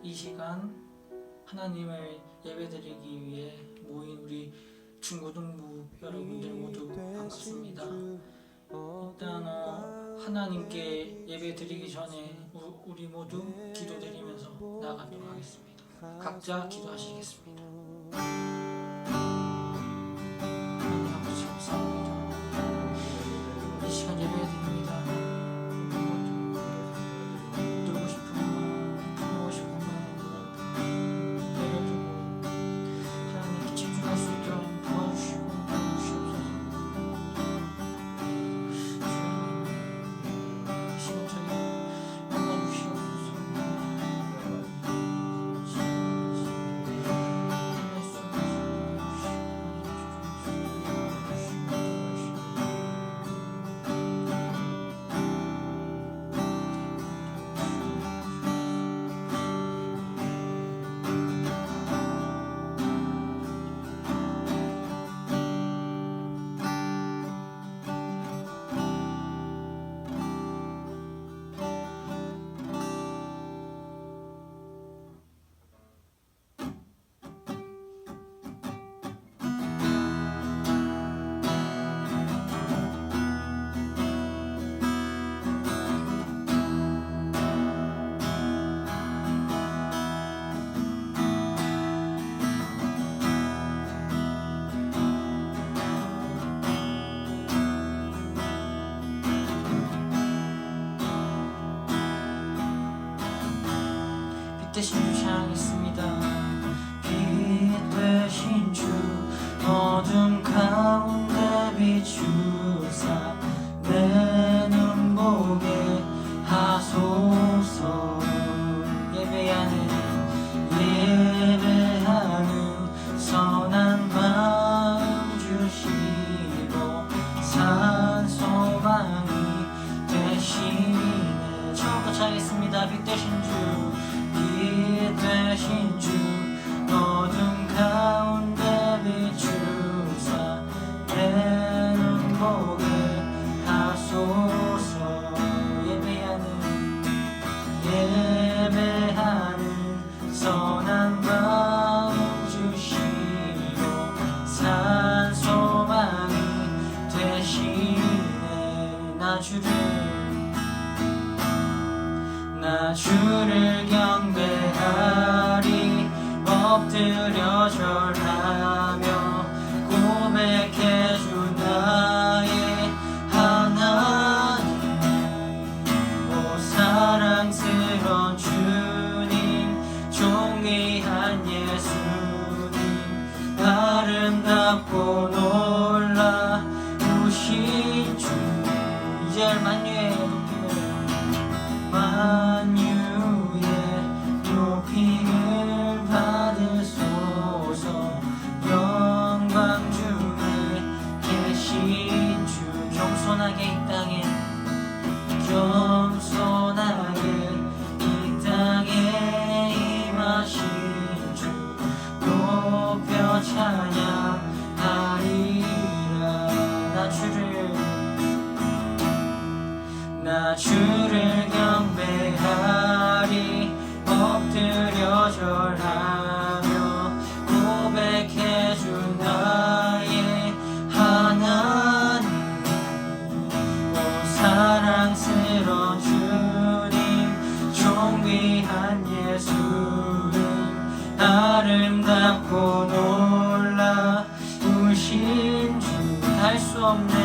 이 시간 하나님을 예배드리기 위해 모인 우리 중고등부 여러분들 모두 반갑습니다. 일단 하나님께 예배드리기 전에 우리 모두 기도드리면서 나아가도록 하겠습니다. 각자 기도하시겠습니다. 하나님 아버지 감사합니다. 이 시간 예배드립니다. 놀고 싶은 마음, 부르고 싶은 마음 내려두고 하나님께 집중할 수 있도록 도와주시고 주시옵소서. 주님, 이 시간 저희 만나주시옵소서. 빛대신 주 찬양했습니다. 빛대신 주 어둠 가운데 비추사 내 눈 보게 하소서. 예배하는 선한 마음 주시고 산 소망이 되시네. 처음부터 찬양했습니다. 빛대신 주 빛대신 주 어둠 가운데 비추사 내 눈 보게 하소서. 예배하는 선한 마음 주시고 산 소망이 되시네. 나 주를 경배하리 엎드려 절하며 고백해주 나의 하나님. 오 사랑스러운 주님 존귀한 예수님 아름답고 놀라우신 주. 이제 만유의 높임을 받으소서. 영광 중에 계신 주 겸손하게 이 땅에 임하신 주 높여 찬양하리라. 나 주를 경배하리 엎드려 절하며 고백해주 나의 하나님. 오 사랑스러운 주님 존귀한 예수님 아름답고 놀라우신 주. 할 수 없네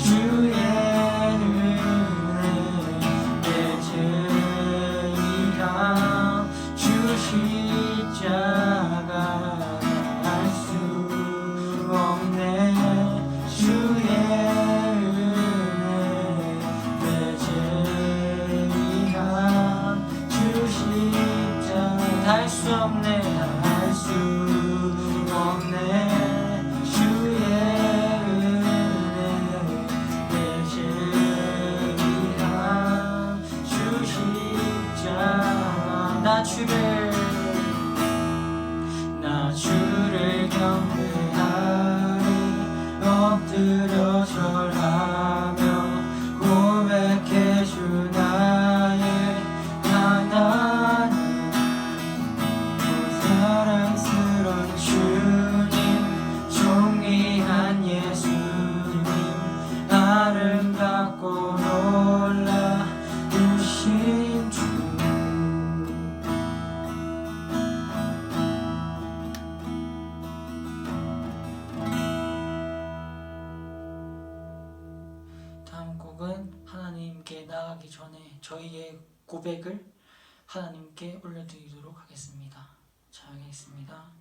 주의 은혜 내 죄의함 주 십자가. 할 수 없네 주의 은혜 내 죄의함 주 십자가. 할 수 없네 주의 은혜 내 죄의함 주 십자가. 나 주를 경배하리 엎드려 절하며 고백해주 곡은 하나님께 나아가기 전에 저희의 고백을 하나님께 올려드리도록 하겠습니다. 잘 하겠습니다.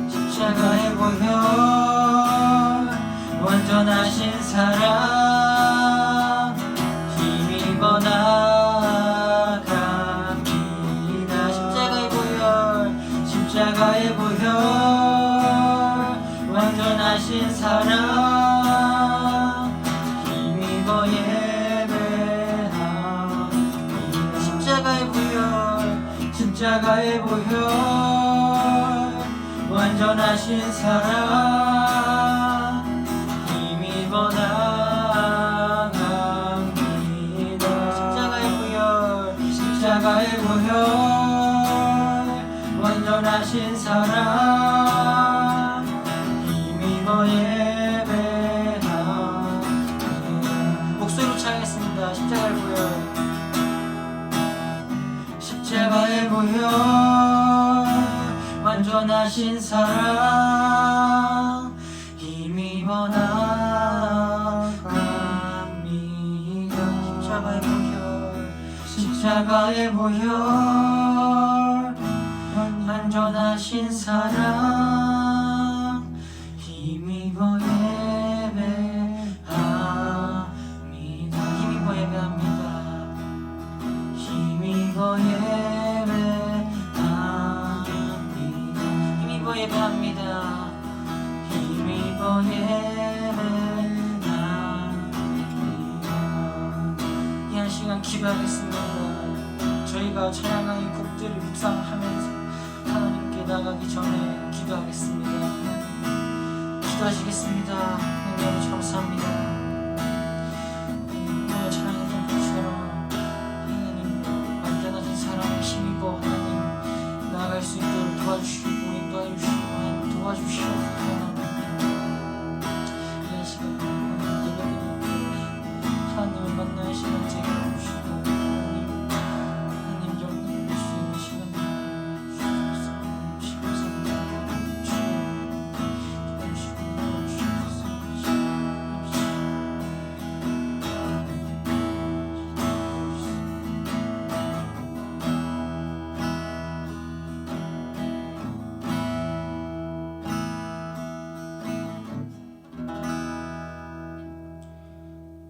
십자가의 보혈 완전하신 사랑 힘입어 나갑니다. 십자가의 보혈 완전하신 사랑 힘입어 예배합니다. 십자가의 보혈 완전하신 사랑 힘입어 나갑니다. 십자가의 보혈 완전하신 사랑 힘입어 예배합니다. 목소리로 찬양했습니다. 십자가의 보혈 완전하신 사랑 힘입어 나갑니다. 십자가의 보혈 완전하신 사랑 힘입어 예배합니다. 힘입어 예배합니다. 힘입어 예배합니다. 힘입어 예배합니다. 이 한 시간 기도하겠습니다. 저희가 찬양하는 곡들을 묵상하면서 하나님께 나가기 전에 기도하겠습니다. 기도하시겠습니다. 하나님 감사합니다. 오늘 찬양했던 것처럼 하나님 완전하신 사랑을 힘입어 하나님 나아갈 수 있도록 도와주시고 도와주시옵소서. 이 시간 하나님을 만나는 시간 되게 해주시고 하나님 영광을 볼 수 있는 시간 주시옵소서.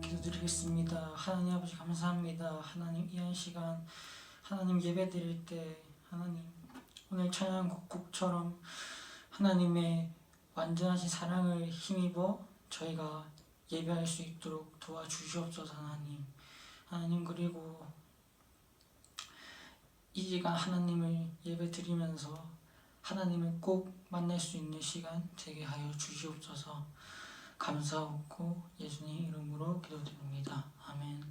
기도드리겠습니다. 하나님 아버지 감사합니다. 하나님 이 한 시간 하나님 예배 드릴 때 하나님 오늘 찬양 곡처럼 하나님의 완전하신 사랑을 힘입어 저희가 예배할 수 있도록 도와주시옵소서. 하나님 그리고 이 시간 하나님을 예배 드리면서 하나님을 꼭 만날 수 있는 시간 되게 하여 주시옵소서. 감사하고 예수님 이름으로 기도드립니다. 아멘.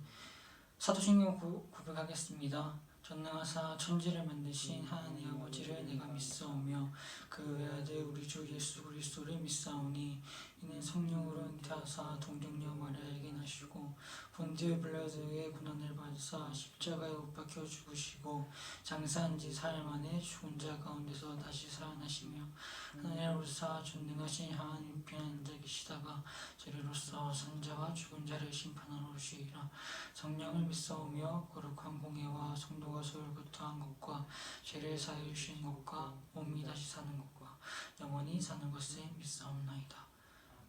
사도신경 고백하겠습니다. 전능하사 천지를 만드신 하나님 아버지를 내가 믿사오며 그 외아들 우리 주 예수 그리스도를 믿사오니 이는 성령으로 잉태하사 동정녀 마리아에게 나시고 본디오 빌라도의 고난을 받으사 십자가에 못 박혀 죽으시고 장사한 지 사흘 만에 죽은 자 가운데서 다시 살아나시며 하늘로서 전능하신 하나님 편에 앉아 계시다가 저리로서 산자와 죽은 자를 심판하러 오시리라. 성령을 믿사오며 거룩한 공예와 성도가 서울부터 한 것과 죄를 사해 주시는 것과 몸이 다시 사는 것과 영원히 사는 것을 믿사옵나이다.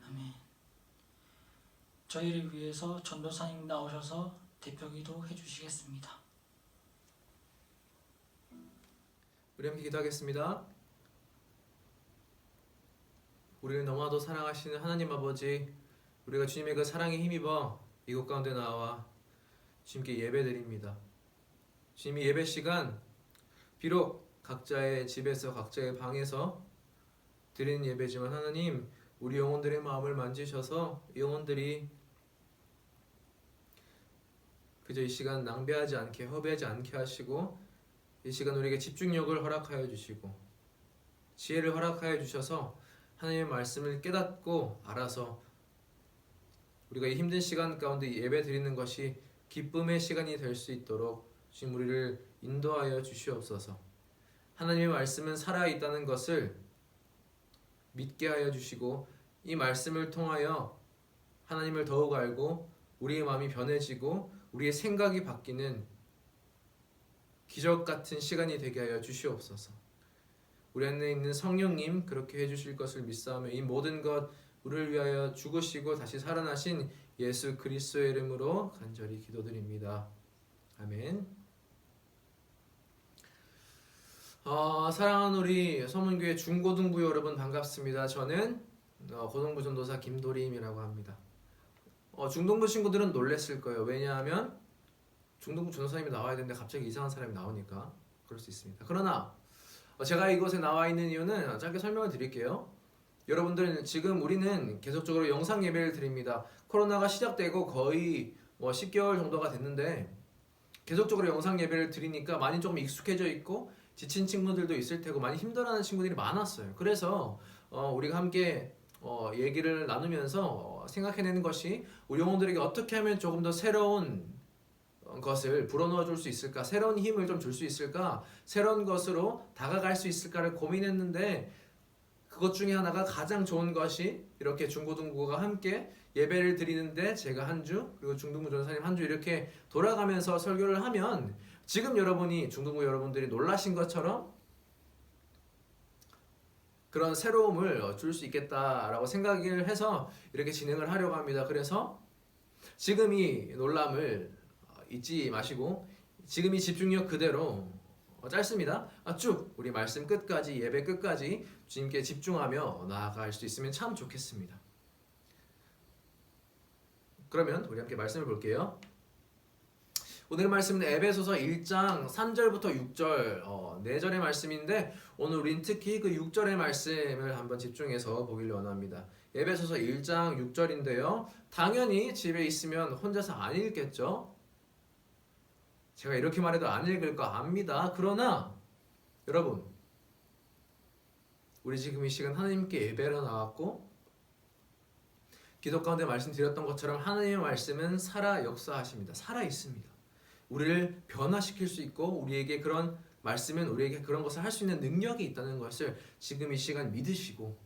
아멘. 저희를 위해서 전도사님 나오셔서 대표기도 해주시겠습니다. 우리 함께 기도하겠습니다. 우리를 너무나도 사랑하시는 하나님 아버지, 우리가 주님의 그 사랑에 힘입어 이곳 가운데 나와 주님께 예배드립니다. 주님이 예배 시간 비록 각자의 집에서 각자의 방에서 드리는 예배지만 하나님, 우리 영혼들의 마음을 만지셔서 영혼들이 그저 이 시간 낭비하지 않게, 허비하지 않게 하시고 이 시간 우리에게 집중력을 허락하여 주시고 지혜를 허락하여 주셔서 하나님의 말씀을 깨닫고 알아서 우리가 이 힘든 시간 가운데 예배 드리는 것이 기쁨의 시간이 될 수 있도록 주님 우리를 인도하여 주시옵소서. 하나님의 말씀은 살아있다는 것을 믿게 하여 주시고 이 말씀을 통하여 하나님을 더욱 알고 우리의 마음이 변해지고 우리의 생각이 바뀌는 기적 같은 시간이 되게 하여 주시옵소서. 우리 안에 있는 성령님 그렇게 해주실 것을 믿사오며 이 모든 것 우리를 위하여 죽으시고 다시 살아나신 예수 그리스도의 이름으로 간절히 기도드립니다. 아멘. 사랑하는 우리 서문교회 중고등부 여러분 반갑습니다. 저는 고등부 전도사 김도림이라고 합니다. 중등부 친구들은 놀랬을 거예요. 왜냐하면 중등부 전도사님이 나와야 되는데 갑자기 이상한 사람이 나오니까 그럴 수 있습니다. 그러나 제가 이곳에 나와 있는 이유는 짧게 설명을 드릴게요. 여러분들 지금 우리는 계속적으로 영상 예배를 드립니다. 코로나가 시작되고 거의 10개월 정도가 됐는데 계속적으로 영상 예배를 드리니까 많이 조금 익숙해져 있고 지친 친구들도 있을 테고 많이 힘들어하는 친구들이 많았어요. 그래서 우리가 함께 얘기를 나누면서 생각해내는 것이 우리 영혼들에게 어떻게 하면 조금 더 새로운 것을 불어넣어 줄 수 있을까, 새로운 힘을 좀 줄 수 있을까, 새로운 것으로 다가갈 수 있을까를 고민했는데 그것 중에 하나가 가장 좋은 것이 이렇게 중고등부가 함께 예배를 드리는데 제가 한 주 그리고 중등부 전사님 한 주 이렇게 돌아가면서 설교를 하면 지금 여러분이 중등부 여러분들이 놀라신 것처럼 그런 새로움을 줄 수 있겠다라고 생각을 해서 이렇게 진행을 하려고 합니다. 그래서 지금 이 놀람을 잊지 마시고 지금 이 집중력 그대로 짧습니다. 쭉 우리 말씀 끝까지 예배 끝까지 주님께 집중하며 나아갈 수 있으면 참 좋겠습니다. 그러면 우리 함께 말씀을 볼게요. 오늘 말씀은 에베소서 1장 3절부터 6절 4절의 말씀인데 오늘 우린 특히 그 6절의 말씀을 한번 집중해서 보길 원합니다. 에베소서 1장 6절인데요. 당연히 집에 있으면 혼자서 안 읽겠죠. 제가 이렇게 말해도 안 읽을 거 압니다. 그러나 여러분 우리 지금 이 시간 하나님께 예배로 나왔고 기도 가운데 말씀드렸던 것처럼 하나님의 말씀은 살아 역사하십니다. 살아 있습니다. 우리를 변화시킬 수 있고 우리에게 그런 말씀은 우리에게 그런 것을 할 수 있는 능력이 있다는 것을 지금 이 시간 믿으시고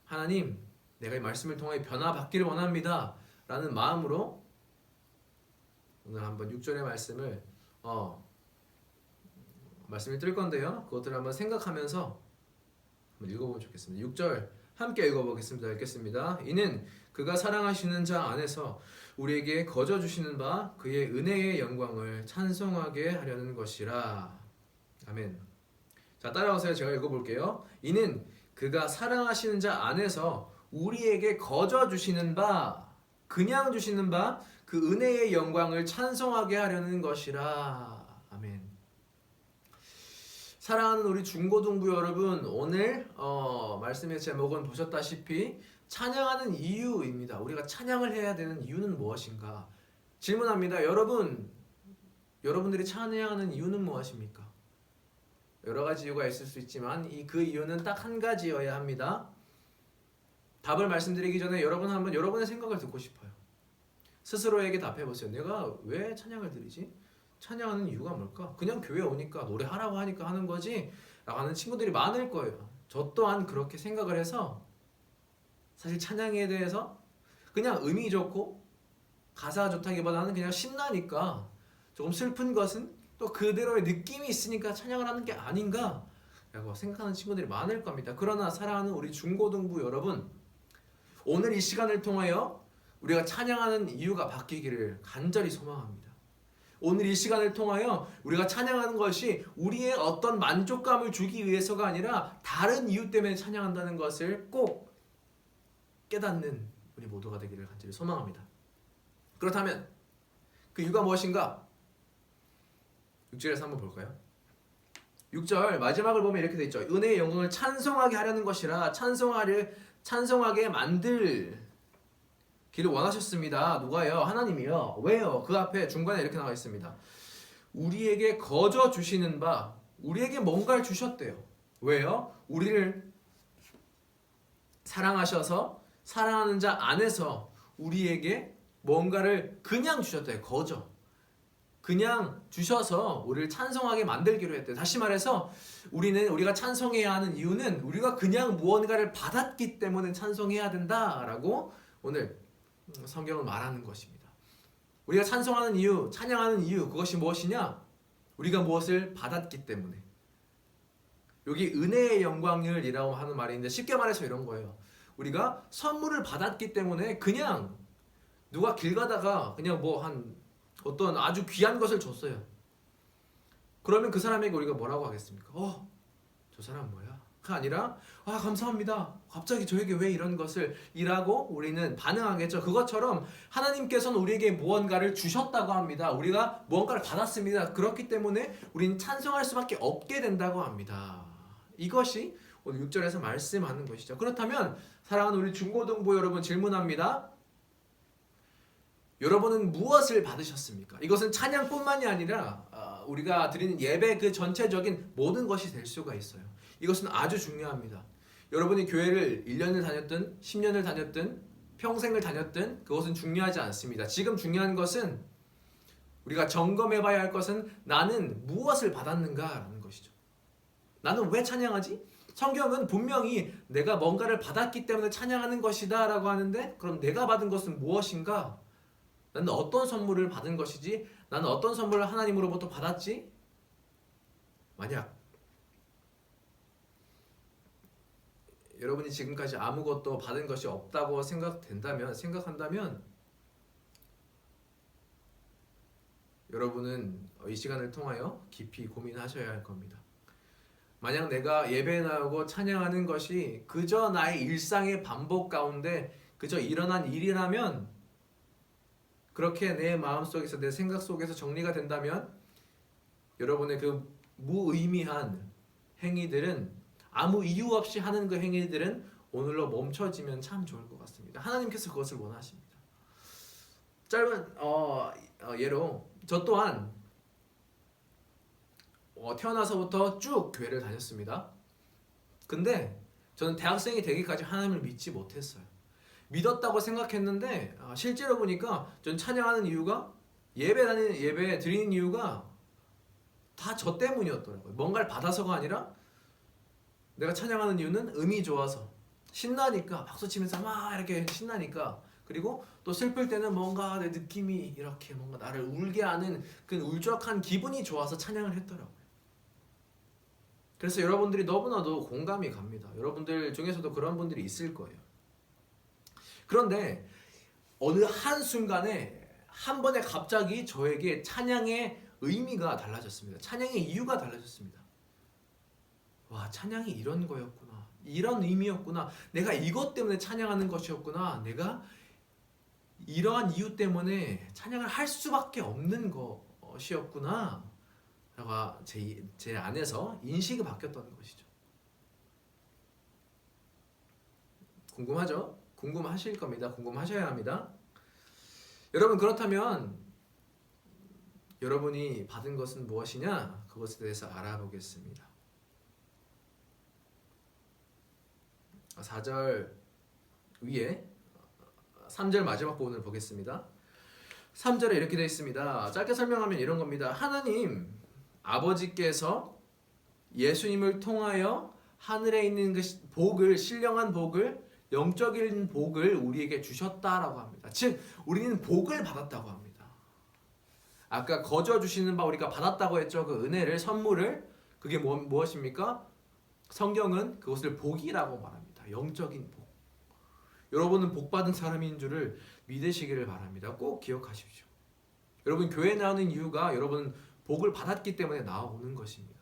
하나님 내가 이 말씀을 통해 변화받기를 원합니다 라는 마음으로 오늘 한번 6절의 말씀을 뜰 건데요. 그것들을 한번 생각하면서 한번 읽어보면 좋겠습니다. 6절 함께 읽어보겠습니다. 읽겠습니다. 이는 그가 사랑하시는 자 안에서 우리에게 거저 주시는 바 그의 은혜의 영광을 찬송하게 하려는 것이라. 아멘. 자, 따라오세요. 제가 읽어볼게요. 이는 그가 사랑하시는 자 안에서 우리에게 거저 주시는 바, 그냥 주시는 바 그 은혜의 영광을 찬송하게 하려는 것이라. 아멘. 사랑하는 우리 중고등부 여러분, 오늘 말씀의 제목은 보셨다시피 찬양하는 이유입니다. 우리가 찬양을 해야 되는 이유는 무엇인가? 질문합니다. 여러분들이 찬양하는 이유는 무엇입니까? 여러 가지 이유가 있을 수 있지만 그 이유는 딱 한 가지여야 합니다. 답을 말씀드리기 전에 한번 여러분의 생각을 듣고 싶어요. 스스로에게 답해보세요. 내가 왜 찬양을 드리지? 찬양하는 이유가 뭘까? 그냥 교회 오니까 노래하라고 하니까 하는 거지 라고 하는 친구들이 많을 거예요. 저 또한 그렇게 생각을 해서 사실 찬양에 대해서 그냥 의미 좋고 가사가 좋다기보다는 그냥 신나니까, 조금 슬픈 것은 또 그대로의 느낌이 있으니까 찬양을 하는 게 아닌가 라고 생각하는 친구들이 많을 겁니다. 그러나 사랑하는 우리 중고등부 여러분, 오늘 이 시간을 통하여 우리가 찬양하는 이유가 바뀌기를 간절히 소망합니다. 오늘 이 시간을 통하여 우리가 찬양하는 것이 우리의 어떤 만족감을 주기 위해서가 아니라 다른 이유 때문에 찬양한다는 것을 꼭 깨닫는 우리 모두가 되기를 간절히 소망합니다. 그렇다면 그 이유가 무엇인가? 6절에서 한번 볼까요? 6절 마지막을 보면 이렇게 돼 있죠. 은혜의 영광을 찬송하게 하려는 것이라 찬송하게 만들기를 원하셨습니다. 누가요? 하나님이요. 왜요? 그 앞에 중간에 이렇게 나와 있습니다. 우리에게 거저 주시는 바, 우리에게 뭔가를 주셨대요. 왜요? 우리를 사랑하셔서 사랑하는 자 안에서 우리에게 뭔가를 그냥 주셨대요. 거저. 그냥 주셔서 우리를 찬송하게 만들기로 했대요. 다시 말해서 우리가 찬송해야 하는 이유는 우리가 그냥 무언가를 받았기 때문에 찬송해야 된다라고 오늘 성경은 말하는 것입니다. 우리가 찬송하는 이유, 찬양하는 이유, 그것이 무엇이냐? 우리가 무엇을 받았기 때문에. 여기 은혜의 영광을이라고 하는 말인데 쉽게 말해서 이런 거예요. 우리가 선물을 받았기 때문에 그냥 누가 길 가다가 그냥 어떤 아주 귀한 것을 줬어요. 그러면 그 사람에게 우리가 뭐라고 하겠습니까? 저 사람 뭐야? 가 아니라 감사합니다. 갑자기 저에게 왜 이런 것을 이라고 우리는 반응하겠죠. 그것처럼 하나님께서는 우리에게 무언가를 주셨다고 합니다. 우리가 무언가를 받았습니다. 그렇기 때문에 우리는 찬송할 수밖에 없게 된다고 합니다. 이것이 오늘 6절에서 말씀하는 것이죠. 그렇다면 사랑하는 우리 중고등부 여러분, 질문합니다. 여러분은 무엇을 받으셨습니까? 이것은 찬양뿐만이 아니라 우리가 드리는 예배 그 전체적인 모든 것이 될 수가 있어요. 이것은 아주 중요합니다. 여러분이 교회를 1년을 다녔든 10년을 다녔든 평생을 다녔든 그것은 중요하지 않습니다. 지금 중요한 것은 우리가 점검해 봐야 할 것은 나는 무엇을 받았는가라는 것이죠. 나는 왜 찬양하지? 성경은 분명히 내가 뭔가를 받았기 때문에 찬양하는 것이다 라고 하는데, 그럼 내가 받은 것은 무엇인가? 나는 어떤 선물을 받은 것이지? 나는 어떤 선물을 하나님으로부터 받았지? 만약 여러분이 지금까지 아무것도 받은 것이 없다고 생각한다면 여러분은 이 시간을 통하여 깊이 고민하셔야 할 겁니다. 만약 내가 예배에 나오고 찬양하는 것이 그저 나의 일상의 반복 가운데 그저 일어난 일이라면, 그렇게 내 마음속에서 내 생각 속에서 정리가 된다면 여러분의 그 무의미한 행위들은, 아무 이유 없이 하는 그 행위들은 오늘로 멈춰지면 참 좋을 것 같습니다. 하나님께서 그것을 원하십니다. 짧은 예로 저 또한 태어나서부터 쭉 교회를 다녔습니다. 근데 저는 대학생이 되기까지 하나님을 믿지 못했어요. 믿었다고 생각했는데 실제로 보니까 전 찬양하는 이유가, 예배 드리는 이유가 다 저 때문이었더라고요. 뭔가를 받아서가 아니라 내가 찬양하는 이유는 음이 좋아서, 신나니까, 박수치면서 막 이렇게 신나니까, 그리고 또 슬플 때는 뭔가 내 느낌이 이렇게 뭔가 나를 울게 하는 그 울적한 기분이 좋아서 찬양을 했더라고요. 그래서 여러분들이 너무나도 공감이 갑니다. 여러분들 중에서도 그런 분들이 있을 거예요. 그런데 어느 한순간에 한 번에 갑자기 저에게 찬양의 의미가 달라졌습니다. 찬양의 이유가 달라졌습니다. 와, 찬양이 이런 거였구나. 이런 의미였구나. 내가 이것 때문에 찬양하는 것이었구나. 내가 이러한 이유 때문에 찬양을 할 수밖에 없는 것이었구나. 라고 제 안에서 인식이 바뀌었던 것이죠. 궁금하죠? 궁금하실 겁니다. 궁금하셔야 합니다. 여러분, 그렇다면 여러분이 받은 것은 무엇이냐? 그것에 대해서 알아보겠습니다. 4절 위에 3절 마지막 부분을 보겠습니다. 3절에 이렇게 되어 있습니다. 짧게 설명하면 이런 겁니다. 하나님 아버지께서 예수님을 통하여 하늘에 있는 그 복을, 신령한 복을, 영적인 복을 우리에게 주셨다라고 합니다. 즉 우리는 복을 받았다고 합니다. 아까 거저 주시는 바 우리가 받았다고 했죠. 그 은혜를, 선물을. 그게 무엇입니까? 성경은 그것을 복이라고 말합니다. 영적인 복. 여러분은 복 받은 사람인 줄을 믿으시기를 바랍니다. 꼭 기억하십시오. 여러분 교회 나오는 이유가 여러분 복을 받았기 때문에 나오는 것입니다.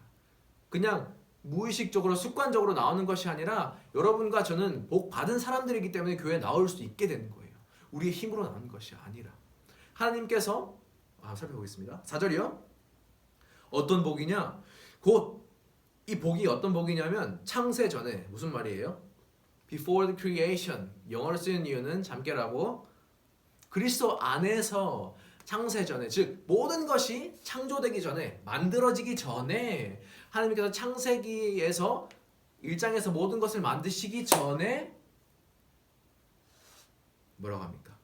그냥 무의식적으로 습관적으로 나오는 것이 아니라 여러분과 저는 복 받은 사람들이기 때문에 교회에 나올 수 있게 되는 거예요. 우리의 힘으로 나오는 것이 아니라 하나님께서 살펴보겠습니다. 4절이요. 어떤 복이냐? 곧 이 복이 어떤 복이냐면 창세 전에, 무슨 말이에요? Before the creation. 영어로 쓰는 이유는 잠깨라고, 그리스도 안에서 창세 전에, 즉 모든 것이 창조되기 전에, 만들어지기 전에 하나님께서 창세기에서 1장에서 모든 것을 만드시기 전에 뭐라고 합니까?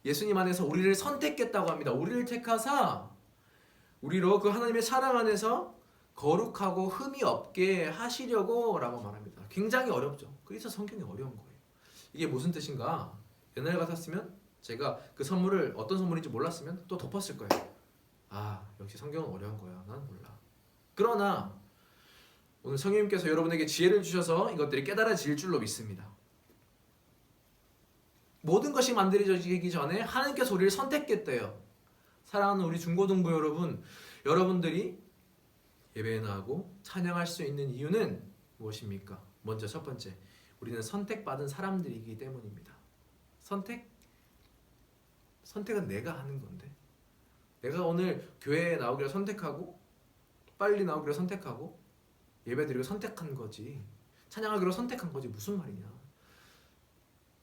예수님 안에서 우리를 선택했다고 합니다. 우리를 택하사 우리로 그 하나님의 사랑 안에서 거룩하고 흠이 없게 하시려고 라고 말합니다. 굉장히 어렵죠. 그래서 성경이 어려운 거예요. 이게 무슨 뜻인가? 옛날 같았으면 제가 그 선물을 어떤 선물인지 몰랐으면 또 덮었을 거예요. 역시 성경은 어려운 거야. 난 몰라. 그러나 오늘 성령님께서 여러분에게 지혜를 주셔서 이것들이 깨달아질 줄로 믿습니다. 모든 것이 만들어지기 전에 하나님께서 우리를 선택했대요. 사랑하는 우리 중고등부 여러분, 여러분들이 예배에 나가고 찬양할 수 있는 이유는 무엇입니까? 먼저 첫 번째, 우리는 선택받은 사람들이기 때문입니다. 선택은 내가 하는 건데, 내가 오늘 교회에 나오기를 선택하고 빨리 나오기를 선택하고 예배드리고 선택한 거지, 찬양하기로 선택한 거지, 무슨 말이냐.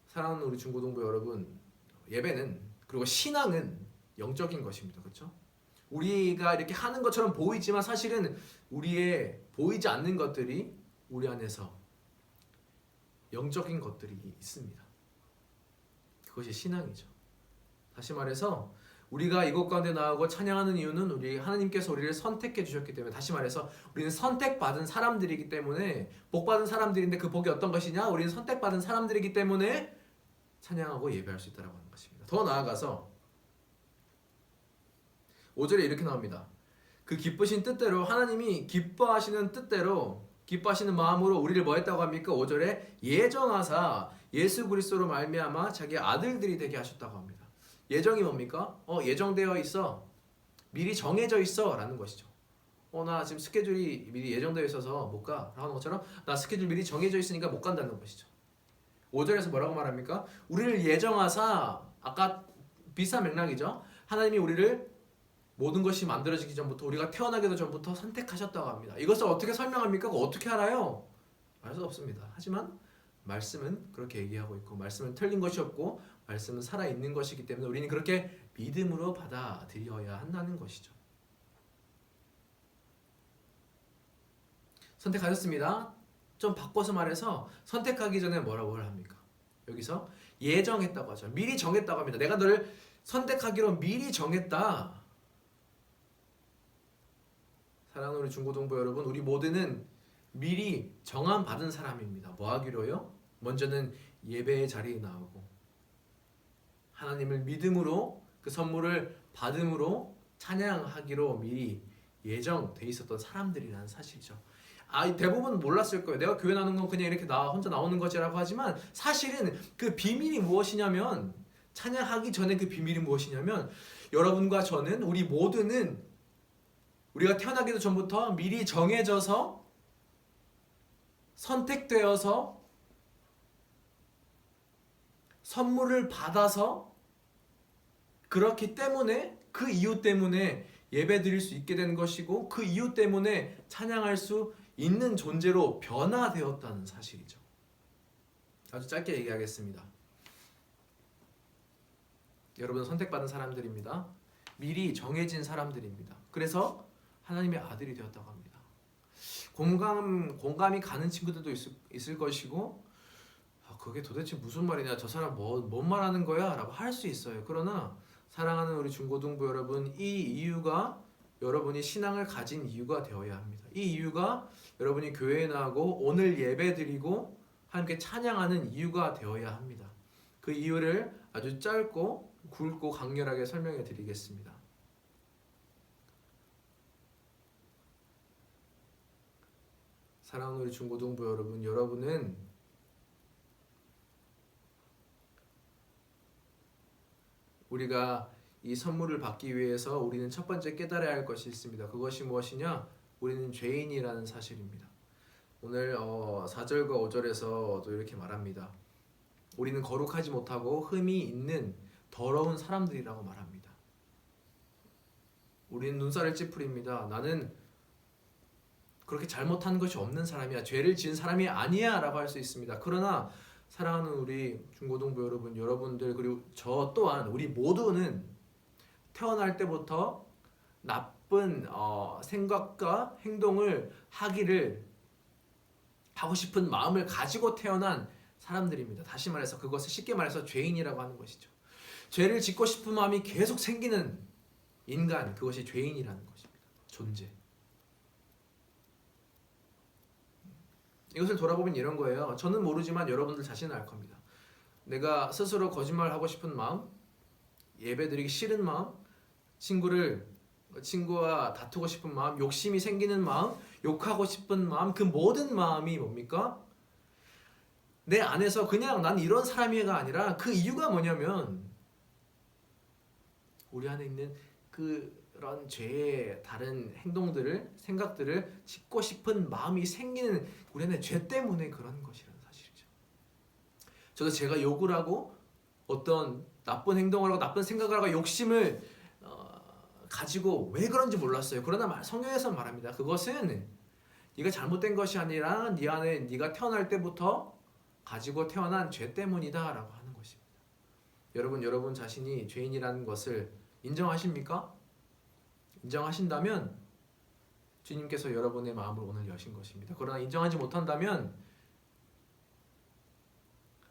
사랑하는 우리 중고등부 여러분, 예배는, 그리고 신앙은 영적인 것입니다. 그렇죠? 우리가 이렇게 하는 것처럼 보이지만 사실은 우리의 보이지 않는 것들이 우리 안에서 영적인 것들이 있습니다. 그것이 신앙이죠. 다시 말해서 우리가 이곳 가운데 나오고 찬양하는 이유는 우리 하나님께서 우리를 선택해 주셨기 때문에, 다시 말해서 우리는 선택받은 사람들이기 때문에, 복받은 사람들인데 그 복이 어떤 것이냐? 우리는 선택받은 사람들이기 때문에 찬양하고 예배할 수 있다고 하는 것입니다. 더 나아가서 5절에 이렇게 나옵니다. 그 기쁘신 뜻대로, 하나님이 기뻐하시는 뜻대로, 기뻐하시는 마음으로 우리를 뭐 했다고 합니까? 5절에 예정하사 예수 그리스도로 말미암아 자기 아들들이 되게 하셨다고 합니다. 예정이 뭡니까? 예정되어 있어, 미리 정해져 있어 라는 것이죠. 나 지금 스케줄이 미리 예정되어 있어서 못 가 하는 것처럼, 나 스케줄 미리 정해져 있으니까 못 간다는 것이죠. 5절에서 뭐라고 말합니까? 우리를 예정하사, 아까 비슷한 맥락이죠. 하나님이 우리를 모든 것이 만들어지기 전부터, 우리가 태어나기도 전부터 선택하셨다고 합니다. 이것을 어떻게 설명합니까? 어떻게 알아요? 알 수 없습니다. 하지만 말씀은 그렇게 얘기하고 있고, 말씀은 틀린 것이 없고, 말씀은 살아있는 것이기 때문에 우리는 그렇게 믿음으로 받아들여야 한다는 것이죠. 선택하셨습니다. 좀 바꿔서 말해서 선택하기 전에 뭐라고 합니까? 여기서 예정했다고 하죠. 미리 정했다고 합니다. 내가 너를 선택하기로 미리 정했다. 사랑하는 우리 중고등부 여러분, 우리 모두는 미리 정함 받은 사람입니다. 뭐 하기로요? 먼저는 예배의 자리에 나오고 하나님을 믿음으로 그 선물을 받음으로 찬양하기로 미리 예정돼 있었던 사람들이라는 사실이죠. 대부분 몰랐을 거예요. 내가 교회 나오는 건 그냥 이렇게 혼자 나오는 거지라고 하지만, 사실은 그 비밀이 무엇이냐면, 찬양하기 전에 그 비밀이 무엇이냐면, 여러분과 저는, 우리 모두는 우리가 태어나기도 전부터 미리 정해져서 선택되어서 선물을 받아서, 그렇기 때문에, 그 이유 때문에 예배 드릴 수 있게 된 것이고 그 이유 때문에 찬양할 수 있는 존재로 변화되었다는 사실이죠. 아주 짧게 얘기하겠습니다. 여러분 선택받은 사람들입니다. 미리 정해진 사람들입니다. 그래서 하나님의 아들이 되었다고 합니다. 공감이 가는 친구들도 있을 것이고 그게 도대체 무슨 말이냐, 저 사람 뭔 말하는 거야? 라고 할 수 있어요. 그러나 사랑하는 우리 중고등부 여러분, 이 이유가 여러분이 신앙을 가진 이유가 되어야 합니다. 이 이유가 여러분이 교회에 나가고 오늘 예배 드리고 함께 찬양하는 이유가 되어야 합니다. 그 이유를 아주 짧고 굵고 강렬하게 설명해 드리겠습니다. 사랑하는 우리 중고등부 여러분, 여러분은 우리가 이 선물을 받기 위해서 우리는 첫 번째 깨달아야 할 것이 있습니다. 그것이 무엇이냐? 우리는 죄인이라는 사실입니다. 오늘 4절과 5절에서도 이렇게 말합니다. 우리는 거룩하지 못하고 흠이 있는 더러운 사람들이라고 말합니다. 우리는 눈살을 찌푸립니다. 나는 그렇게 잘못한 것이 없는 사람이야, 죄를 지은 사람이 아니야 라고 할 수 있습니다. 그러나 사랑하는 우리 중고등부 여러분, 여러분들 그리고 저 또한 우리 모두는 태어날 때부터 나쁜 생각과 행동을 하고 싶은 마음을 가지고 태어난 사람들입니다. 다시 말해서 그것을 쉽게 말해서 죄인이라고 하는 것이죠. 죄를 짓고 싶은 마음이 계속 생기는 인간, 그것이 죄인이라는 것입니다. 존재. 이것을 돌아보면 이런 거예요. 저는 모르지만 여러분들 자신은 알 겁니다. 내가 스스로 거짓말하고 싶은 마음, 예배드리기 싫은 마음, 친구와 다투고 싶은 마음, 욕심이 생기는 마음, 욕하고 싶은 마음, 그 모든 마음이 뭡니까? 내 안에서 그냥 난 이런 사람이가 아니라 그 이유가 뭐냐면 우리 안에 있는 그런 죄의 다른 행동들을, 생각들을 짓고 싶은 마음이 생기는 우리 안에 죄 때문에 그런 것이라는 사실이죠. 저도 제가 욕을 하고 어떤 나쁜 행동을 하고 나쁜 생각을 하고 욕심을 가지고 왜 그런지 몰랐어요. 그러나 성경에서 말합니다. 그것은 네가 잘못된 것이 아니라 네 안에 네가 태어날 때부터 가지고 태어난 죄 때문이다 라고 하는 것입니다. 여러분 자신이 죄인이라는 것을 인정하십니까? 인정하신다면 주님께서 여러분의 마음을 오늘 여신 것입니다. 그러나 인정하지 못한다면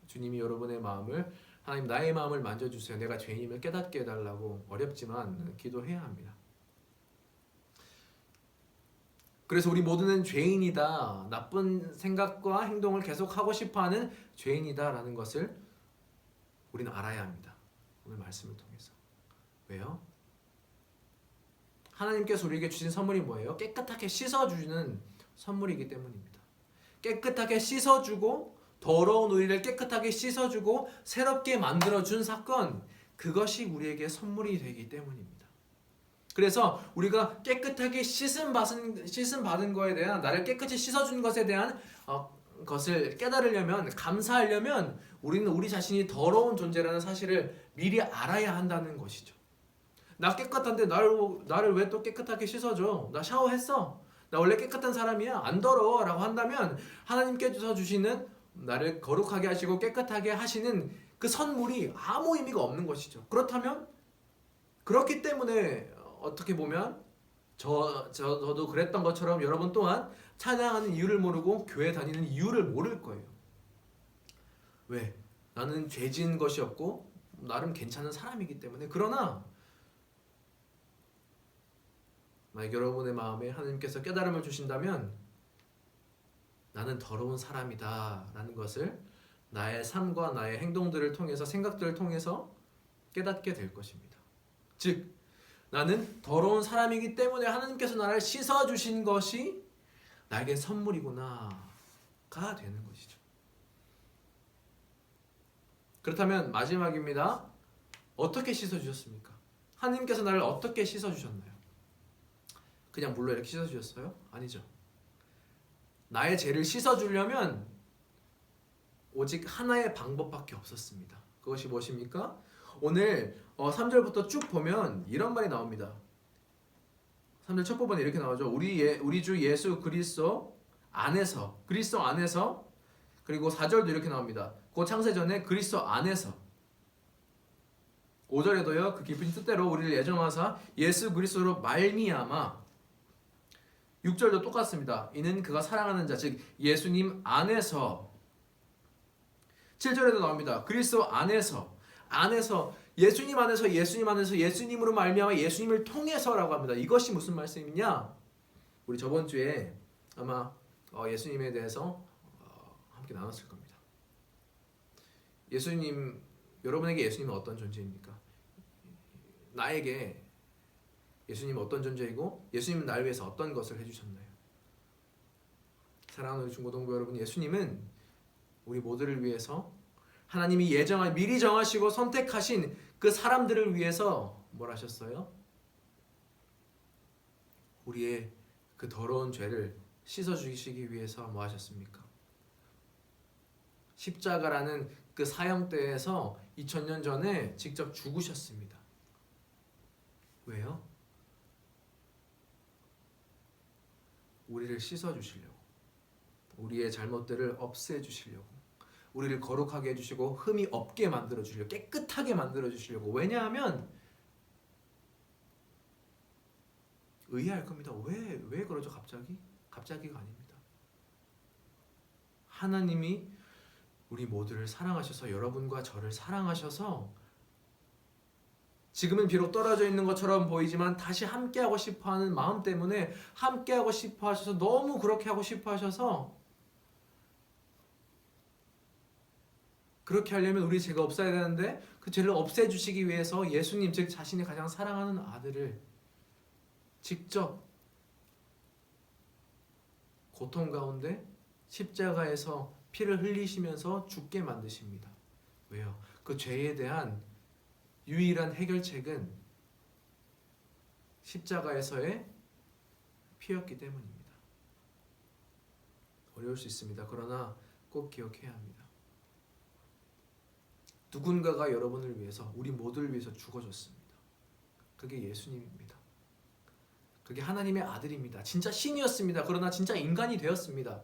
주님이 여러분의 마음을, 하나님 나의 마음을 만져주세요, 내가 죄인임을 깨닫게 해달라고 어렵지만 기도해야 합니다. 그래서 우리 모두는 죄인이다, 나쁜 생각과 행동을 계속 하고 싶어하는 죄인이다 라는 것을 우리는 알아야 합니다. 오늘 말씀을 통해서. 왜요? 하나님께서 우리에게 주신 선물이 뭐예요? 깨끗하게 씻어주는 선물이기 때문입니다. 깨끗하게 씻어주고 더러운 우리를 깨끗하게 씻어주고 새롭게 만들어준 사건, 그것이 우리에게 선물이 되기 때문입니다. 그래서 우리가 깨끗하게 씻음 받은 거에 대한, 나를 깨끗이 씻어준 것에 대한 것을 깨달으려면, 감사하려면 우리는 우리 자신이 더러운 존재라는 사실을 미리 알아야 한다는 것이죠. 나 깨끗한데 나를 왜 또 깨끗하게 씻어줘? 나 샤워했어. 나 원래 깨끗한 사람이야. 안 더러워 라고 한다면 하나님께서 주시는 나를 거룩하게 하시고 깨끗하게 하시는 그 선물이 아무 의미가 없는 것이죠. 그렇기 때문에 어떻게 보면 저도 그랬던 것처럼 여러분 또한 찬양하는 이유를 모르고 교회 다니는 이유를 모를 거예요. 왜? 나는 죄 지은 것이 없고 나름 괜찮은 사람이기 때문에. 그러나 만약 여러분의 마음에 하나님께서 깨달음을 주신다면 나는 더러운 사람이다 라는 것을 나의 삶과 나의 행동들을 통해서, 생각들을 통해서 깨닫게 될 것입니다. 즉 나는 더러운 사람이기 때문에 하나님께서 나를 씻어주신 것이 나에게 선물이구나가 되는 것이죠. 그렇다면 마지막입니다. 어떻게 씻어주셨습니까? 하나님께서 나를 어떻게 씻어주셨나요? 그냥 물로 이렇게 씻어주셨어요? 아니죠. 나의 죄를 씻어주려면 오직 하나의 방법밖에 없었습니다. 그것이 무엇입니까? 오늘 3절부터 쭉 보면 이런 말이 나옵니다. 3절 첫 부분에 이렇게 나오죠. 우리 주 예수 그리스도 안에서 그리고 4절도 이렇게 나옵니다. 그 창세전에 그리스도 안에서 5절에도요. 그 깊은 뜻대로 우리를 예정하사 예수 그리스도로 말미암아 6절도 똑같습니다. 이는 그가 사랑하는 자 즉 예수님 안에서 7절에도 나옵니다. 그리스도 안에서 예수님 안에서 예수님으로 말미암아 예수님을 통해서라고 합니다. 이것이 무슨 말씀이냐? 우리 저번 주에 아마 예수님에 대해서 함께 나눴을 겁니다. 여러분에게 예수님은 어떤 존재입니까? 나에게 예수님은 어떤 존재이고 예수님은 나를 위해서 어떤 것을 해주셨나요? 사랑하는 우리 중고등부 여러분, 예수님은 우리 모두를 위해서 하나님이 미리 정하시고 선택하신 그 사람들을 위해서 뭘 하셨어요? 우리의 그 더러운 죄를 씻어주시기 위해서 뭐 하셨습니까? 십자가라는 그 사형대에서 2000년 전에 직접 죽으셨습니다. 왜요? 우리를 씻어주시려고, 우리의 잘못들을 없애주시려고, 우리를 거룩하게 해주시고 흠이 없게 만들어주시려고, 깨끗하게 만들어주시려고. 왜냐하면 의아할 겁니다. 왜 그러죠 갑자기? 갑자기가 아닙니다. 하나님이 우리 모두를 사랑하셔서, 여러분과 저를 사랑하셔서 지금은 비록 떨어져 있는 것처럼 보이지만 다시 함께하고 싶어하는 마음 때문에 함께하고 싶어 하셔서, 너무 그렇게 하고 싶어 하셔서, 그렇게 하려면 우리 죄가 없어야 되는데 그 죄를 없애주시기 위해서 예수님, 즉 자신이 가장 사랑하는 아들을 직접 고통 가운데 십자가에서 피를 흘리시면서 죽게 만드십니다. 왜요? 그 죄에 대한 유일한 해결책은 십자가에서의 피였기 때문입니다. 어려울 수 있습니다. 그러나 꼭 기억해야 합니다. 누군가가 여러분을 위해서, 우리 모두를 위해서 죽어줬습니다. 그게 예수님입니다. 그게 하나님의 아들입니다. 진짜 신이었습니다. 그러나 진짜 인간이 되었습니다.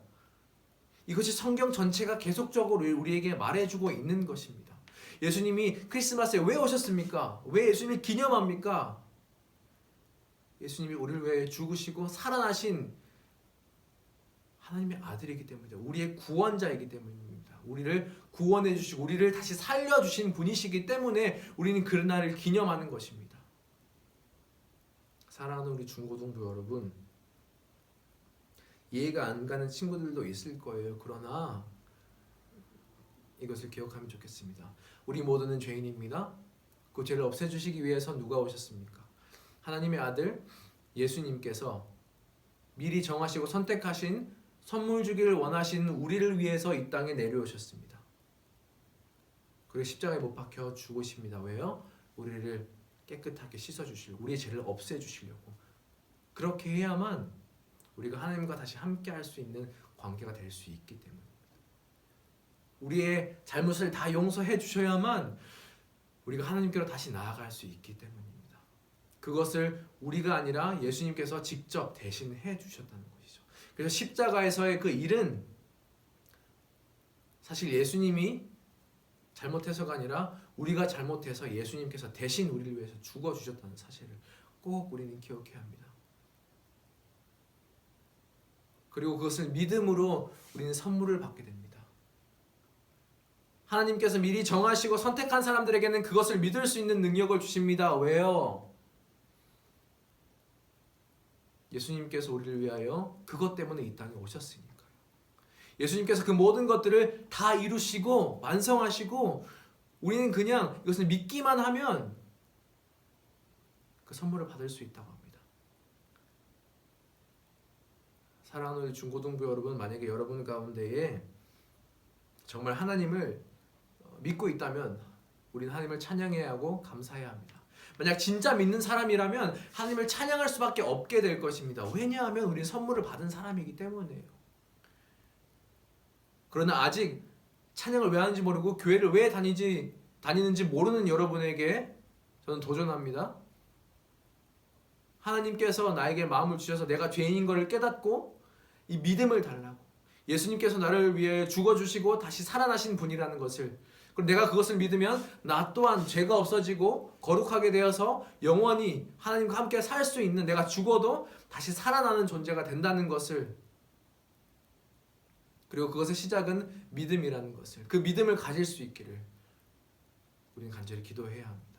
이것이 성경 전체가 계속적으로 우리에게 말해주고 있는 것입니다. 예수님이 크리스마스에 왜 오셨습니까? 왜 예수님을 기념합니까? 예수님이 우리를 위해 죽으시고 살아나신 하나님의 아들이기 때문입니다. 우리의 구원자이기 때문입니다. 우리를 구원해 주시고 우리를 다시 살려주신 분이시기 때문에 우리는 그날을 기념하는 것입니다. 사랑하는 우리 중고등부 여러분, 이해가 안 가는 친구들도 있을 거예요. 그러나 이것을 기억하면 좋겠습니다. 우리 모두는 죄인입니다. 그 죄를 없애주시기 위해서 누가 오셨습니까? 하나님의 아들 예수님께서 미리 정하시고 선택하신, 선물 주기를 원하신 우리를 위해서 이 땅에 내려오셨습니다. 그리고 십자가에 못 박혀 죽으십니다. 왜요? 우리를 깨끗하게 씻어주시려고, 우리의 죄를 없애주시려고. 그렇게 해야만 우리가 하나님과 다시 함께 할 수 있는 관계가 될 수 있기 때문입니다. 우리의 잘못을 다 용서해 주셔야만 우리가 하나님께로 다시 나아갈 수 있기 때문입니다. 그것을 우리가 아니라 예수님께서 직접 대신해 주셨다는 것이죠. 그래서 십자가에서의 그 일은 사실 예수님이 잘못해서가 아니라 우리가 잘못해서 예수님께서 대신 우리를 위해서 죽어주셨다는 사실을 꼭 우리는 기억해야 합니다. 그리고 그것을 믿음으로 우리는 선물을 받게 됩니다. 하나님께서 미리 정하시고 선택한 사람들에게는 그것을 믿을 수 있는 능력을 주십니다. 왜요? 예수님께서 우리를 위하여 그것 때문에 이 땅에 오셨으니까요. 예수님께서 그 모든 것들을 다 이루시고 완성하시고 우리는 그냥 이것을 믿기만 하면 그 선물을 받을 수 있다고 합니다. 사랑하는 우리 중고등부 여러분, 만약에 여러분 가운데에 정말 하나님을 믿고 있다면 우리는 하나님을 찬양해야 하고 감사해야 합니다. 만약 진짜 믿는 사람이라면 하나님을 찬양할 수밖에 없게 될 것입니다. 왜냐하면 우리는 선물을 받은 사람이기 때문이에요. 그러나 아직 찬양을 왜 하는지 모르고 교회를 왜 다니는지 모르는 여러분에게 저는 도전합니다. 하나님께서 나에게 마음을 주셔서 내가 죄인인 것을 깨닫고 이 믿음을 달라고, 예수님께서 나를 위해 죽어주시고 다시 살아나신 분이라는 것을, 그리고 내가 그것을 믿으면 나 또한 죄가 없어지고 거룩하게 되어서 영원히 하나님과 함께 살 수 있는, 내가 죽어도 다시 살아나는 존재가 된다는 것을, 그리고 그것의 시작은 믿음이라는 것을, 그 믿음을 가질 수 있기를 우리는 간절히 기도해야 합니다.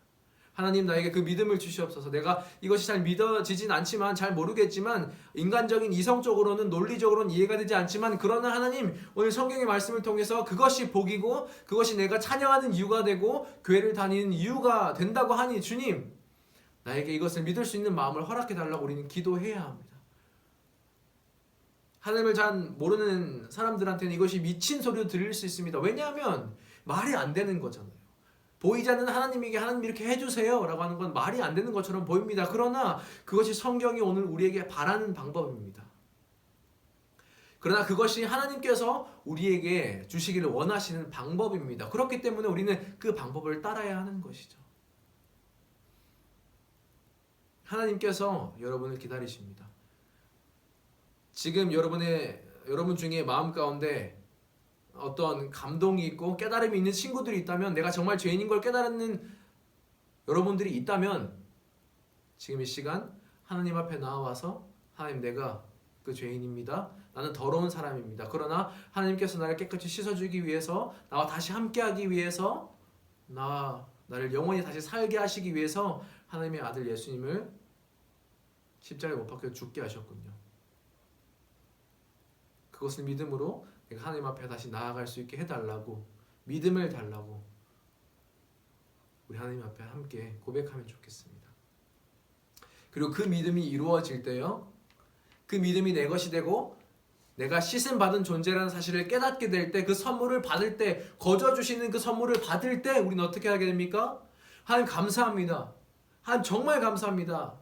하나님, 나에게 그 믿음을 주시옵소서. 내가 이것이 잘 믿어지진 않지만, 잘 모르겠지만, 인간적인 이성적으로는, 논리적으로는 이해가 되지 않지만, 그러나 하나님, 오늘 성경의 말씀을 통해서 그것이 복이고 그것이 내가 찬양하는 이유가 되고 교회를 다니는 이유가 된다고 하니, 주님, 나에게 이것을 믿을 수 있는 마음을 허락해 달라고 우리는 기도해야 합니다. 하나님을 잘 모르는 사람들한테는 이것이 미친 소리로 들릴 수 있습니다. 왜냐하면 말이 안 되는 거잖아요. 보이지 않는 하나님에게 하나님 이렇게 해주세요 라고 하는 건 말이 안 되는 것처럼 보입니다. 그러나 그것이 성경이 오늘 우리에게 바라는 방법입니다. 그러나 그것이 하나님께서 우리에게 주시기를 원하시는 방법입니다. 그렇기 때문에 우리는 그 방법을 따라야 하는 것이죠. 하나님께서 여러분을 기다리십니다. 지금 여러분 중에 마음 가운데 어떤 감동이 있고 깨달음이 있는 친구들이 있다면, 내가 정말 죄인인 걸 깨달는 여러분들이 있다면, 지금 이 시간 하나님 앞에 나와서, 하나님, 내가 그 죄인입니다. 나는 더러운 사람입니다. 그러나 하나님께서 나를 깨끗이 씻어주기 위해서, 나와 다시 함께하기 위해서, 나를 영원히 다시 살게 하시기 위해서 하나님의 아들 예수님을 십자가에 못 박혀 죽게 하셨군요. 그것을 믿음으로 내가 하나님 앞에 다시 나아갈 수 있게 해달라고, 믿음을 달라고 우리 하나님 앞에 함께 고백하면 좋겠습니다. 그리고 그 믿음이 이루어질 때요, 그 믿음이 내 것이 되고 내가 씻음 받은 존재라는 사실을 깨닫게 될 때, 그 선물을 받을 때, 거저 주시는 그 선물을 받을 때 우리는 어떻게 하게 됩니까? 하나님 감사합니다. 하나님 정말 감사합니다.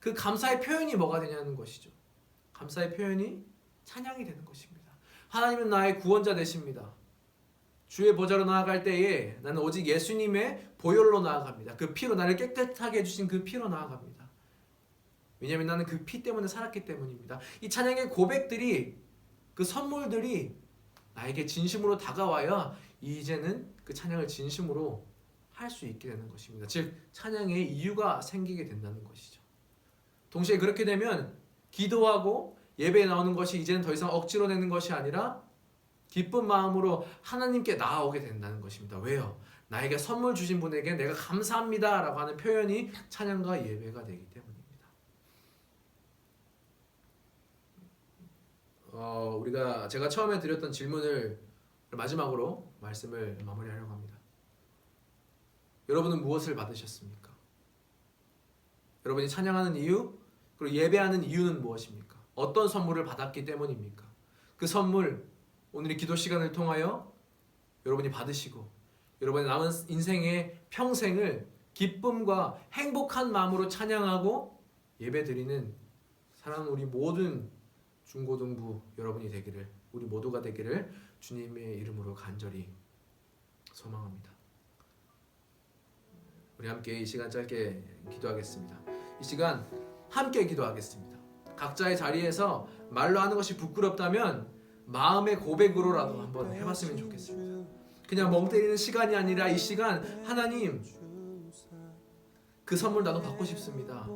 그 감사의 표현이 뭐가 되냐는 것이죠. 감사의 표현이 찬양이 되는 것입니다. 하나님은 나의 구원자 되십니다. 주의 보좌로 나아갈 때에 나는 오직 예수님의 보혈로 나아갑니다. 그 피로, 나를 깨끗하게 해주신 그 피로 나아갑니다. 왜냐하면 나는 그 피 때문에 살았기 때문입니다. 이 찬양의 고백들이, 그 선물들이 나에게 진심으로 다가와야 이제는 그 찬양을 진심으로 할 수 있게 되는 것입니다. 즉 찬양의 이유가 생기게 된다는 것이죠. 동시에 그렇게 되면 기도하고 예배에 나오는 것이 이제는 더 이상 억지로 내는 것이 아니라 기쁜 마음으로 하나님께 나아오게 된다는 것입니다. 왜요? 나에게 선물 주신 분에게 내가 감사합니다 라고 하는 표현이 찬양과 예배가 되기 때문입니다. 제가 처음에 드렸던 질문을 마지막으로 말씀을 마무리하려고 합니다. 여러분은 무엇을 받으셨습니까? 여러분이 찬양하는 이유, 그리고 예배하는 이유는 무엇입니까? 어떤 선물을 받았기 때문입니까? 그 선물, 오늘의 기도 시간을 통하여 여러분이 받으시고 여러분의 남은 인생의 평생을 기쁨과 행복한 마음으로 찬양하고 예배드리는 사랑하는 우리 모든 중고등부 여러분이 되기를, 우리 모두가 되기를 주님의 이름으로 간절히 소망합니다. 우리 함께 이 시간 짧게 기도하겠습니다. 이 시간 함께 기도하겠습니다. 각자의 자리에서 말로 하는 것이 부끄럽다면 마음의 고백으로라도 한번 해봤으면 좋겠습니다. 그냥 멍 때리는 시간이 아니라 이 시간, 하나님, 그 선물 나도 받고 싶습니다.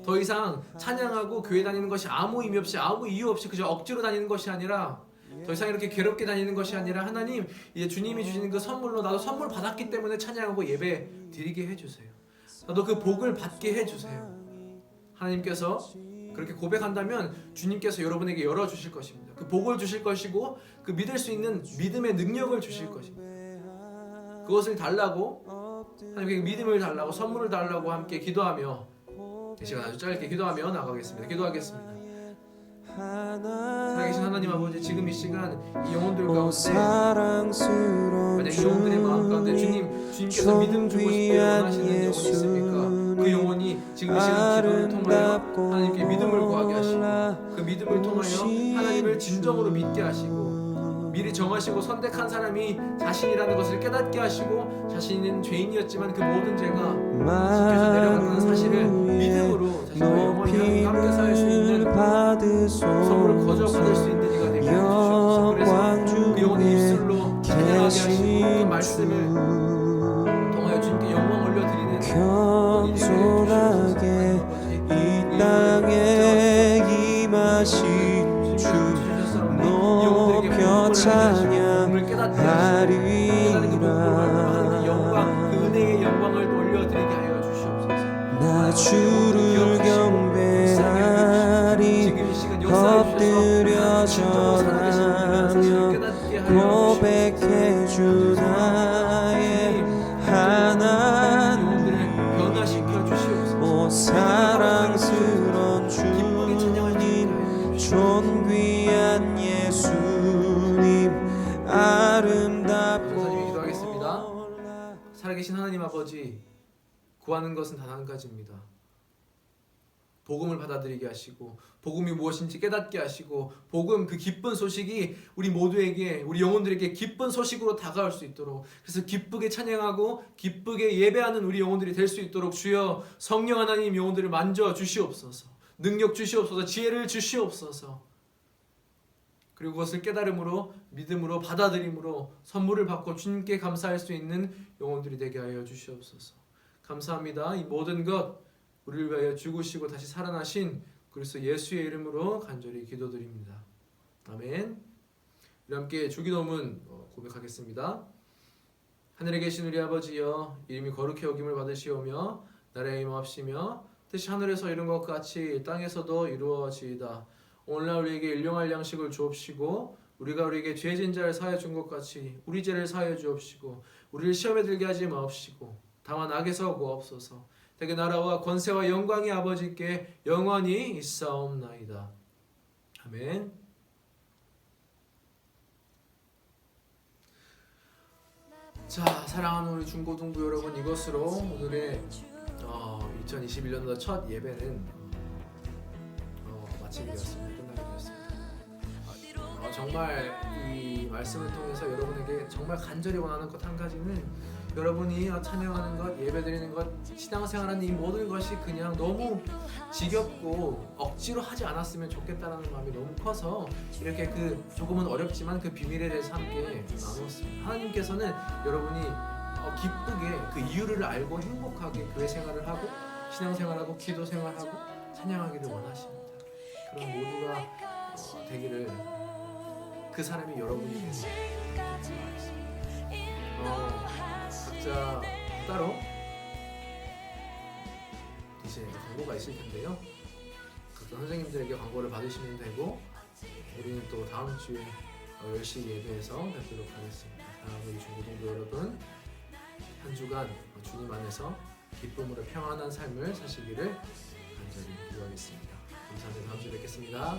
더 이상 찬양하고 교회 다니는 것이 아무 의미 없이, 아무 이유 없이 그저 억지로 다니는 것이 아니라, 더 이상 이렇게 괴롭게 다니는 것이 아니라, 하나님, 이제 주님이 주시는 그 선물로 나도 선물 받았기 때문에 찬양하고 예배 드리게 해주세요. 나도 그 복을 받게 해주세요. 하나님께서 그렇게 고백한다면 주님께서 여러분에게 열어주실 것입니다. 그 복을 주실 것이고 그 믿을 수 있는 믿음의 능력을 주실 것입니다. 그것을 달라고, 하나님께 믿음을 달라고, 선물을 달라고 함께 기도하며 이 시간 아주 짧게 기도하며 나가겠습니다. 기도하겠습니다. 살아계신 하나님 아버지, 지금 이 시간 이 영혼들 가운데, 만약 이 영혼들의 마음 가운데 주님께서 믿음 주고 싶고 원하시는 영혼이 있습니까? 그 영혼이 지금 이 시간 기도를 통하여 하나님께 믿음을 구하게 하시고 그 믿음을 통하여 하나님을 진정으로 믿게 하시고 미리 정하시고 선택한 사람이 자신이라는 것을 깨닫게 하시고 자신은 죄인이었지만 그 모든 죄가 지켜서 내려간다는 사실을 믿음으로 자신과 영원히 하나님과 함께 살 수 있는 선물을 거저 받을 수 있는 이가 되게 해주시옵소서. 그래서 그 영혼의 입술로 찬양하게 하시고 그 말씀을 통하여 주님께 영광 올려드리는 겸손하게 이 땅에 임하신 주 높여 찬양하리라. 그 은혜의 영광을 올려드리게 하여 주시옵소서. 나 주를 경배하리. 엎드려 절하며 고백해 주 나의 하나님. 오 사랑스러운 주님, 존귀한 예수님, 아름답고. 기도하겠습니다. 살아계신 하나님 아버지, 구하는 것은 단 한 가지입니다. 복음을 받아들이게 하시고 복음이 무엇인지 깨닫게 하시고 복음 그 기쁜 소식이 우리 모두에게, 우리 영혼들에게 기쁜 소식으로 다가올 수 있도록, 그래서 기쁘게 찬양하고 기쁘게 예배하는 우리 영혼들이 될 수 있도록 주여 성령 하나님 영혼들을 만져 주시옵소서. 능력 주시옵소서. 지혜를 주시옵소서. 그리고 그것을 깨달음으로 믿음으로 받아들임으로 선물을 받고 주님께 감사할 수 있는 영혼들이 되게 하여 주시옵소서. 감사합니다. 이 모든 것 우리를 위하여 죽으시고 다시 살아나신 그리스도 예수의 이름으로 간절히 기도드립니다. 아멘. 우리 함께 주기도문 고백하겠습니다. 하늘에 계신 우리 아버지여, 이름이 거룩히 여김을 받으시오며 나라의 임하옵시며 뜻이 하늘에서 이룬 것 같이 땅에서도 이루어지이다. 오늘날 우리에게 일용할 양식을 주옵시고 우리가 우리에게 죄진 자를 사하여 준 것 같이 우리 죄를 사하여 주옵시고 우리를 시험에 들게 하지 마옵시고 다만 악에서 구하옵소서. 대개 나라와 권세와 영광이 아버지께 영원히 있사옵나이다. 아멘. 자, 사랑하는 우리 중고등부 여러분, 이것으로 오늘의 2021년도 첫 예배는 마치게 되었습니다. 끝나게 되었습니다. 정말 이 말씀을 통해서 여러분에게 정말 간절히 원하는 것 한 가지는, 여러분이 찬양하는 것, 예배드리는 것, 신앙생활하는 이 모든 것이 그냥 너무 지겹고 억지로 하지 않았으면 좋겠다는 마음이 너무 커서 이렇게 조금은 어렵지만 그 비밀에 대해서 함께 나눴습니다. 하나님께서는 여러분이 기쁘게 그 이유를 알고 행복하게 교회 생활을 하고 신앙생활하고 기도생활하고 찬양하기를 원하십니다. 그런 모두가 되기를, 그 사람이 여러분이 되는 각자 따로 이제 광고가 있을 텐데요. 각자 선생님들에게 광고를 받으시면 되고, 우리는 또 다음 주에 10시 예배에서 뵙도록 하겠습니다. 사랑하는 우리 중고등부 여러분, 한 주간 주님 안에서 기쁨으로 평안한 삶을 사시기를 간절히 기도하겠습니다. 감사합니다. 다음 주에 뵙겠습니다.